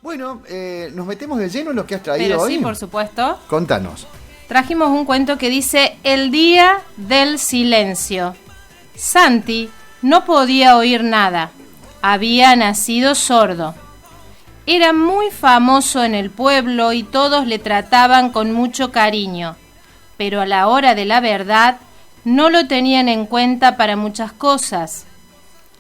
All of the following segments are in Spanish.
Bueno, nos metemos de lleno en lo que has traído Pero hoy. sí, por supuesto. Contanos. Trajimos un cuento que dice El día del silencio. Santi no podía oír nada. Había nacido sordo. Era muy famoso en el pueblo y todos le trataban con mucho cariño. Pero a la hora de la verdad no lo tenían en cuenta para muchas cosas.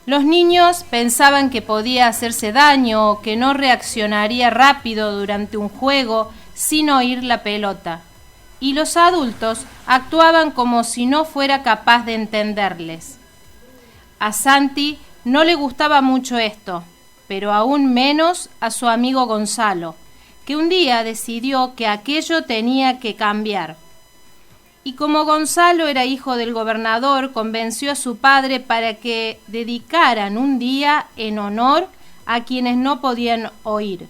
Los niños pensaban que podía hacerse daño o que no reaccionaría rápido durante un juego sin oír la pelota. Y los adultos actuaban como si no fuera capaz de entenderles. A Santi no le gustaba mucho esto, pero aún menos a su amigo Gonzalo, que un día decidió que aquello tenía que cambiar. Y como Gonzalo era hijo del gobernador, convenció a su padre para que dedicaran un día en honor a quienes no podían oír.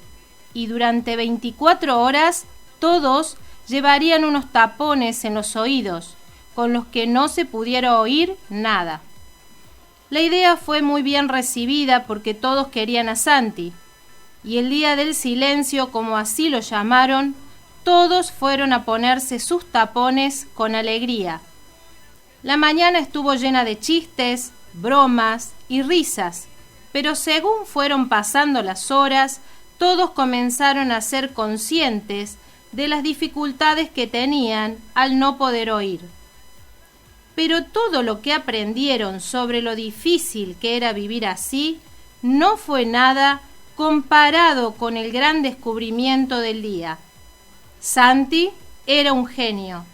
Y durante 24 horas todos llevarían unos tapones en los oídos, con los que no se pudiera oír nada. La idea fue muy bien recibida porque todos querían a Santi, y el día del silencio, como así lo llamaron, todos fueron a ponerse sus tapones con alegría. La mañana estuvo llena de chistes, bromas y risas, pero según fueron pasando las horas, todos comenzaron a ser conscientes de las dificultades que tenían al no poder oír. Pero todo lo que aprendieron sobre lo difícil que era vivir así no fue nada comparado con el gran descubrimiento del día. Santi era un genio.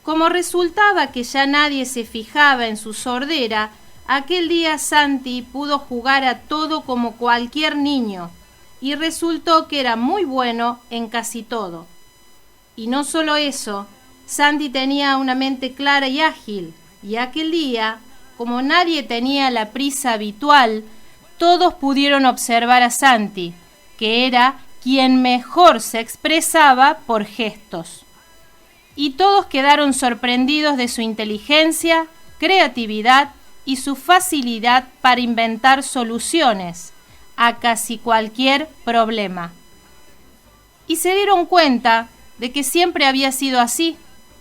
Como resultaba que ya nadie se fijaba en su sordera, aquel día Santi pudo jugar a todo como cualquier niño y resultó que era muy bueno en casi todo. Y no solo eso, Santi tenía una mente clara y ágil, y aquel día, como nadie tenía la prisa habitual, todos pudieron observar a Santi, que era quien mejor se expresaba por gestos. Y todos quedaron sorprendidos de su inteligencia, creatividad y su facilidad para inventar soluciones a casi cualquier problema. Y se dieron cuenta de que siempre había sido así,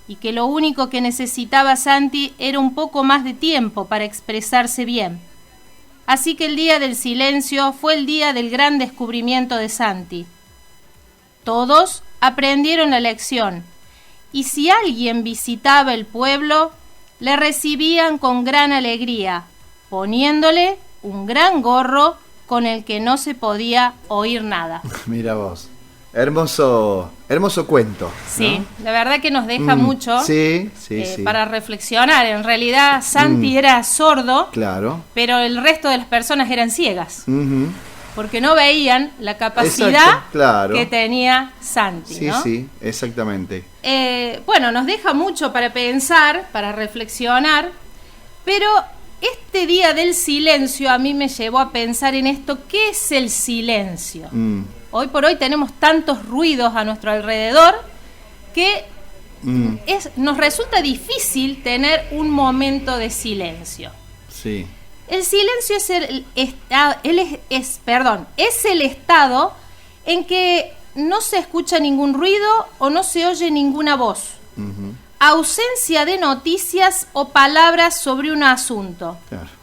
y que lo único que necesitaba Santi era un poco más de tiempo para expresarse bien. Así que el día del silencio fue el día del gran descubrimiento de Santi. Todos aprendieron la lección, y si alguien visitaba el pueblo, le recibían con gran alegría, poniéndole un gran gorro con el que no se podía oír nada. Mira vos. Hermoso cuento. Sí, ¿no? la verdad que nos deja mucho sí. para reflexionar. En realidad Santi era sordo, claro, pero el resto de las personas eran ciegas, porque no veían la capacidad exacto, claro, que tenía Santi, sí, ¿no? Sí, exactamente. Bueno, nos deja mucho para pensar, para reflexionar, pero este día del silencio a mí me llevó a pensar en esto. ¿Qué es el silencio? Hoy por hoy tenemos tantos ruidos a nuestro alrededor que nos resulta difícil tener un momento de silencio. Sí. El silencio es es el estado en que no se escucha ningún ruido o no se oye ninguna voz. Ausencia de noticias o palabras sobre un asunto. Claro.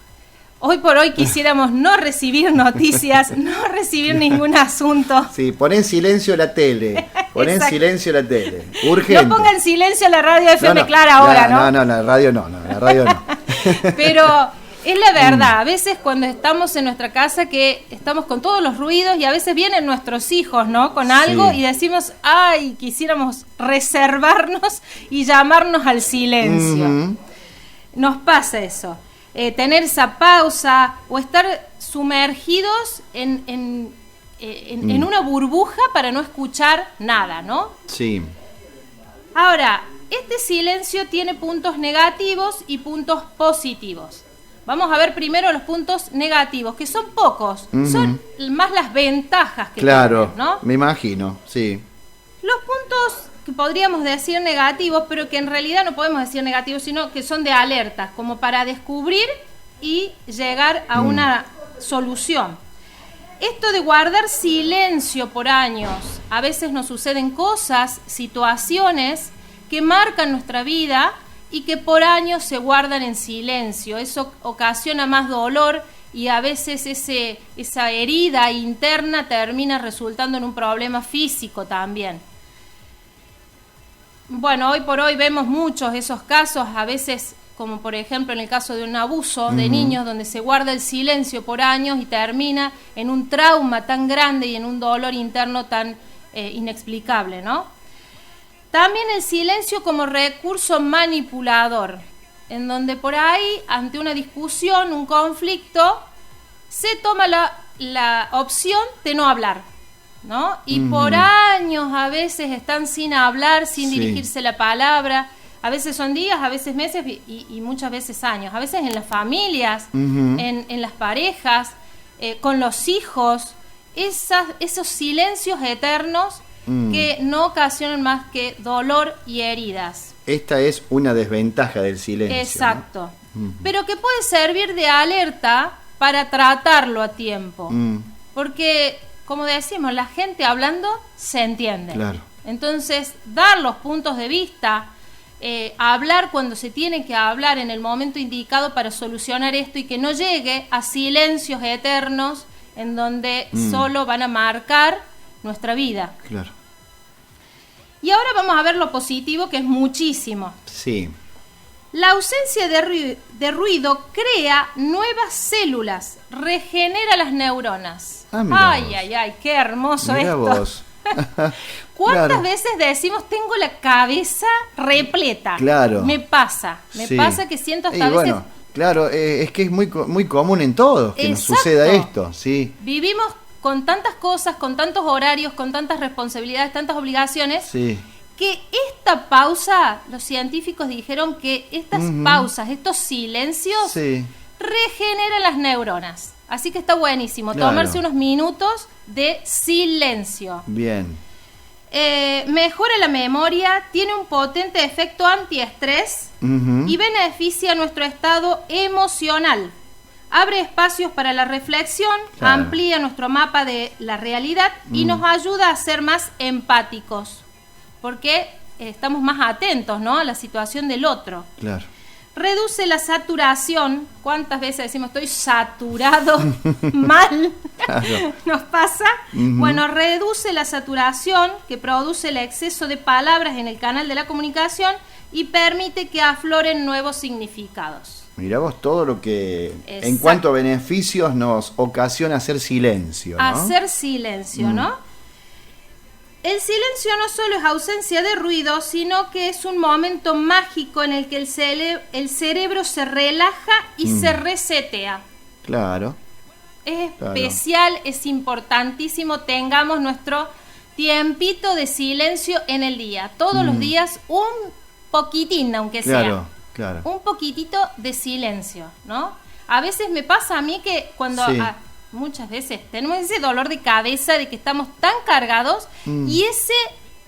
Hoy por hoy quisiéramos no recibir noticias, no recibir ningún asunto. Sí, pon en silencio la tele. Pon en silencio la tele. Urgente. No ponga en silencio la radio FM Clara ahora, ¿no? No, la radio no. Pero es la verdad, a veces cuando estamos en nuestra casa que estamos con todos los ruidos y a veces vienen nuestros hijos, ¿no? Con algo y decimos, ay, quisiéramos reservarnos y llamarnos al silencio. Nos pasa eso. Tener esa pausa o estar sumergidos en una burbuja para no escuchar nada, ¿no? Sí. Ahora, este silencio tiene puntos negativos y puntos positivos. Vamos a ver primero los puntos negativos, que son pocos, son más las ventajas que claro, tienen, ¿no? Me imagino, sí. Los puntos que podríamos decir negativos, pero que en realidad no podemos decir negativos, sino que son de alertas, como para descubrir y llegar a una solución. Esto de guardar silencio por años, a veces nos suceden cosas, situaciones que marcan nuestra vida y que por años se guardan en silencio. Eso ocasiona más dolor y a veces esa herida interna termina resultando en un problema físico también. Bueno, hoy por hoy vemos muchos de esos casos, a veces como por ejemplo en el caso de un abuso de niños, donde se guarda el silencio por años y termina en un trauma tan grande y en un dolor interno tan inexplicable, ¿no? También el silencio como recurso manipulador, en donde por ahí, ante una discusión, un conflicto, se toma la opción de no hablar, ¿no? Y por años a veces están sin hablar, sin dirigirse la palabra. A veces son días, a veces meses y muchas veces años. A veces en las familias, en las parejas, con los hijos. Esos silencios eternos que no ocasionan más que dolor y heridas. Esta es una desventaja del silencio. Exacto. ¿No? Pero que puede servir de alerta para tratarlo a tiempo. Porque, como decimos, la gente hablando se entiende. Claro. Entonces, dar los puntos de vista, hablar cuando se tiene que hablar en el momento indicado para solucionar esto y que no llegue a silencios eternos en donde solo van a marcar nuestra vida. Claro. Y ahora vamos a ver lo positivo, que es muchísimo. Sí. La ausencia de ruido crea nuevas células, regenera las neuronas. Ay, qué hermoso mirá esto. Vos. ¿Cuántas veces decimos tengo la cabeza repleta? Claro. Me pasa que siento hasta veces... Bueno, claro, es que es muy común en todos que nos suceda esto, sí. Vivimos con tantas cosas, con tantos horarios, con tantas responsabilidades, tantas obligaciones, que esta pausa, los científicos dijeron que estas pausas, estos silencios, regeneran las neuronas. Así que está buenísimo tomarse unos minutos de silencio. Bien. Mejora la memoria, tiene un potente efecto antiestrés y beneficia nuestro estado emocional. Abre espacios para la reflexión, amplía nuestro mapa de la realidad y nos ayuda a ser más empáticos, porque estamos más atentos, ¿no?, a la situación del otro. Claro. Reduce la saturación. ¿Cuántas veces decimos estoy saturado mal? Claro. Nos pasa. Bueno, reduce la saturación que produce el exceso de palabras en el canal de la comunicación y permite que afloren nuevos significados. Mirá vos todo lo que en cuanto a beneficios nos ocasiona hacer silencio, ¿no? Hacer silencio, ¿no? El silencio no solo es ausencia de ruido, sino que es un momento mágico en el que el cerebro se relaja y se resetea. Claro. Es especial, es importantísimo, tengamos nuestro tiempito de silencio en el día. Todos los días un poquitín, aunque sea. Claro. Un poquitito de silencio, ¿no? A veces me pasa a mí que cuando... muchas veces tenemos ese dolor de cabeza de que estamos tan cargados y ese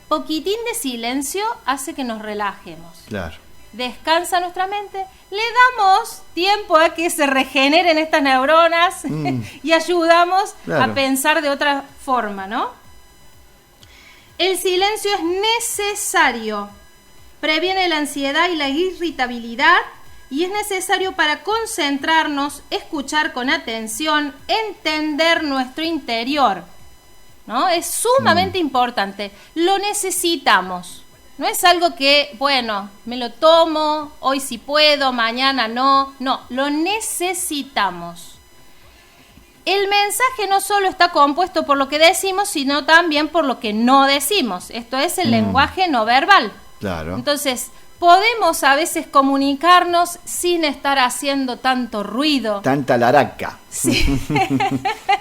poquitín de silencio hace que nos relajemos. Claro. Descansa nuestra mente, le damos tiempo a que se regeneren estas neuronas y ayudamos a pensar de otra forma, ¿no? El silencio es necesario, previene la ansiedad y la irritabilidad. Y es necesario para concentrarnos, escuchar con atención, entender nuestro interior, ¿no? Es sumamente importante. Lo necesitamos. No es algo que, bueno, me lo tomo, hoy sí puedo, mañana no. No, lo necesitamos. El mensaje no solo está compuesto por lo que decimos, sino también por lo que no decimos. Esto es el lenguaje no verbal. Claro. Entonces... podemos a veces comunicarnos sin estar haciendo tanto ruido. Tanta laraca. Sí.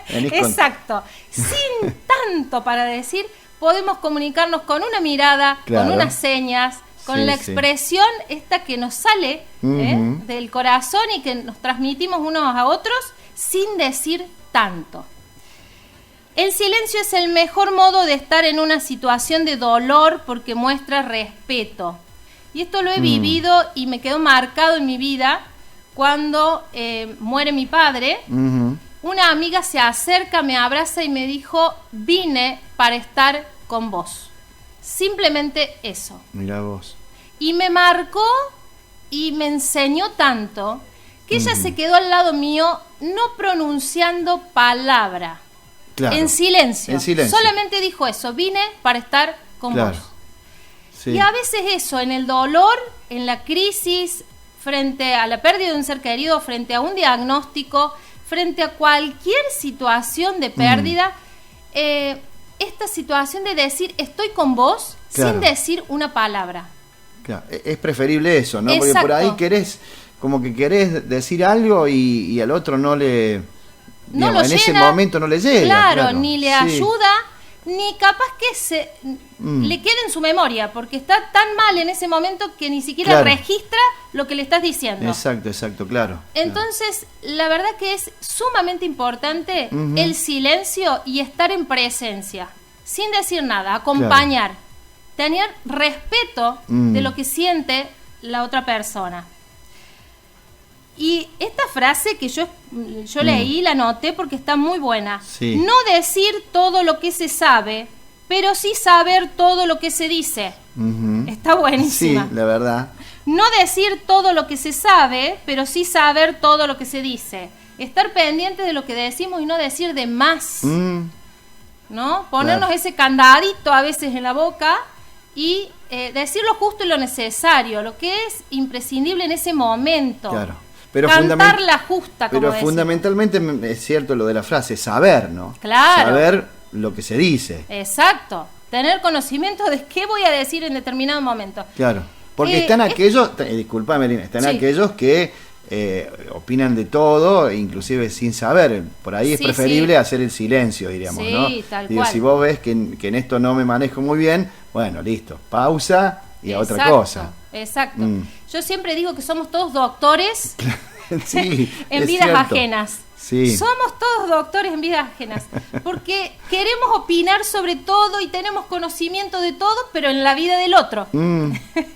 Exacto. Sin tanto para decir, podemos comunicarnos con una mirada, con unas señas, con la expresión esta que nos sale del corazón y que nos transmitimos unos a otros sin decir tanto. El silencio es el mejor modo de estar en una situación de dolor porque muestra respeto. Y esto lo he vivido y me quedó marcado en mi vida cuando muere mi padre. Un una amiga se acerca, me abraza y me dijo, vine para estar con vos. Simplemente eso. Mirá vos. Y me marcó y me enseñó tanto que ella se quedó al lado mío no pronunciando palabra. Claro. En silencio. En silencio. Solamente dijo eso, vine para estar con vos. Sí. Y a veces eso, en el dolor, en la crisis, frente a la pérdida de un ser querido, frente a un diagnóstico, frente a cualquier situación de pérdida, esta situación de decir estoy con vos, claro, sin decir una palabra. Claro. Es preferible eso, ¿no? Exacto. Porque por ahí querés decir algo y al otro no le... No digamos, lo en llena, ese momento no le llega. Claro, ni le sí, ayuda, ni capaz que le quede en su memoria, porque está tan mal en ese momento que ni siquiera claro, registra lo que le estás diciendo. Exacto, claro. Entonces, la verdad que es sumamente importante el silencio y estar en presencia, sin decir nada, acompañar, tener respeto de lo que siente la otra persona. Y esta frase que yo leí, la anoté porque está muy buena. Sí. No decir todo lo que se sabe, pero sí saber todo lo que se dice. Está buenísima. Sí, la verdad. No decir todo lo que se sabe, pero sí saber todo lo que se dice. Estar pendiente de lo que decimos y no decir de más. ¿No? Ponernos ese candadito a veces en la boca y decir lo justo y lo necesario, lo que es imprescindible en ese momento. Claro. Pero cantar la justa, como pero decimos. fundamentalmente es cierto lo de la frase, saber, ¿no? Claro. Saber lo que se dice. Exacto. Tener conocimiento de qué voy a decir en determinado momento. Claro. Porque están aquellos, disculpame, Lina, están aquellos que opinan de todo, inclusive sin saber. Por ahí es preferible hacer el silencio, diríamos, ¿no? Tal Digo, cual. si vos ves que en esto no me manejo muy bien, bueno, listo, pausa y a otra cosa. Exacto. Yo siempre digo que somos todos doctores sí, en es vidas cierto. ajenas. Sí. Somos todos doctores en vidas ajenas, porque queremos opinar sobre todo y tenemos conocimiento de todo, pero en la vida del otro.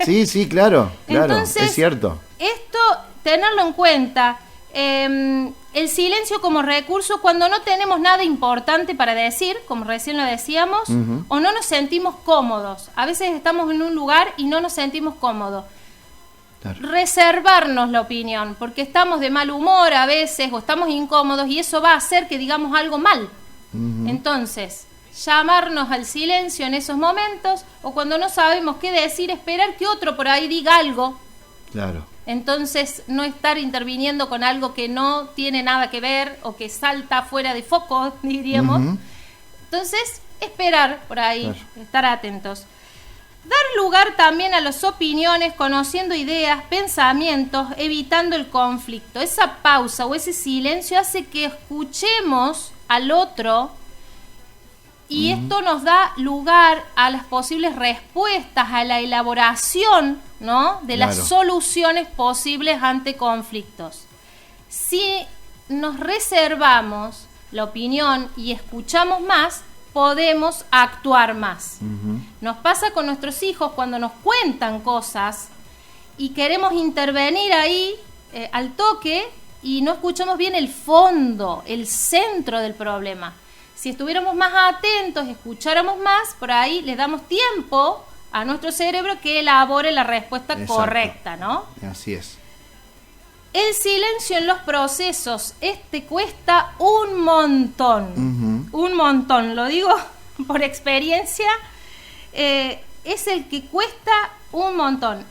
Sí, claro, Entonces, es cierto. Esto, tenerlo en cuenta, el silencio como recurso cuando no tenemos nada importante para decir, como recién lo decíamos, o no nos sentimos cómodos. A veces estamos en un lugar y no nos sentimos cómodos. Claro. Reservarnos la opinión, porque estamos de mal humor a veces o estamos incómodos y eso va a hacer que digamos algo mal. Entonces, llamarnos al silencio en esos momentos o cuando no sabemos qué decir, esperar que otro por ahí diga algo. Claro. Entonces, no estar interviniendo con algo que no tiene nada que ver o que salta fuera de foco, diríamos. Entonces, esperar por ahí, claro, estar atentos. Dar lugar también a las opiniones, conociendo ideas, pensamientos, evitando el conflicto. Esa pausa o ese silencio hace que escuchemos al otro y esto nos da lugar a las posibles respuestas, a la elaboración, ¿no?, de las soluciones posibles ante conflictos. Si nos reservamos la opinión y escuchamos más, podemos actuar más. Nos pasa con nuestros hijos cuando nos cuentan cosas y queremos intervenir ahí al toque y no escuchamos bien el fondo, el centro del problema. Si estuviéramos más atentos, escucháramos más, por ahí le damos tiempo a nuestro cerebro que elabore la respuesta correcta, ¿no? Así es. El silencio en los procesos, cuesta un montón, un montón, lo digo por experiencia, es el que cuesta un montón,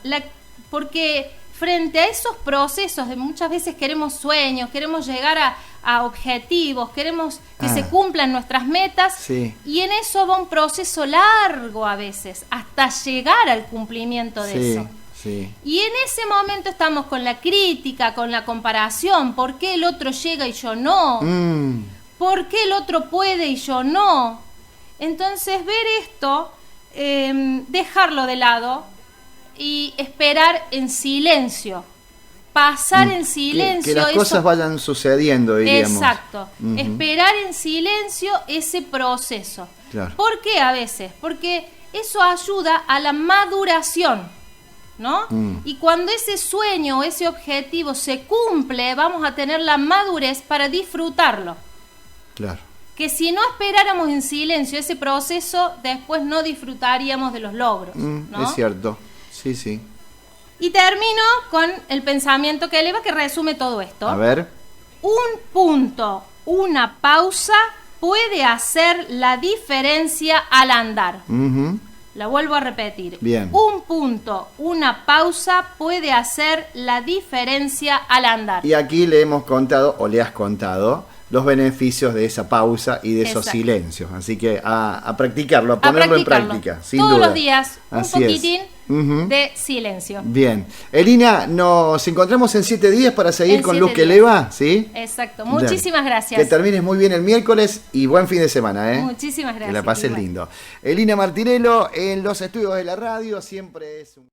porque frente a esos procesos de muchas veces queremos sueños, queremos llegar a objetivos, queremos que se cumplan nuestras metas, y en eso va un proceso largo a veces, hasta llegar al cumplimiento de eso. Sí. Y en ese momento estamos con la crítica, con la comparación. ¿Por qué el otro llega y yo no? ¿Por qué el otro puede y yo no? Entonces ver esto, dejarlo de lado y esperar en silencio. Pasar en silencio. Que las cosas vayan sucediendo, diríamos. Exacto. Esperar en silencio ese proceso. Claro. ¿Por qué a veces? Porque eso ayuda a la maduración, ¿no? Y cuando ese sueño o ese objetivo se cumple, vamos a tener la madurez para disfrutarlo. Claro. Que si no esperáramos en silencio ese proceso, después no disfrutaríamos de los logros, ¿no? Es cierto, sí, sí. Y termino con el pensamiento que eleva, que resume todo esto. A ver. Un punto, una pausa puede hacer la diferencia al andar. La vuelvo a repetir. Bien. Un punto, una pausa puede hacer la diferencia al andar. Y aquí le hemos contado, o le has contado, los beneficios de esa pausa y de esos silencios. Así que a practicarlo, a ponerlo en práctica, sin todos duda. los días, Así un poquitín de silencio. Bien. Elina, nos encontramos en 7 días para seguir En con 7 Luz que días. eleva, ¿sí? Exacto. Muchísimas gracias. Que termines muy bien el miércoles y buen fin de semana, ¿eh? Muchísimas gracias. Que la pases igual. lindo. Elina Martinello en los estudios de la radio, siempre es un...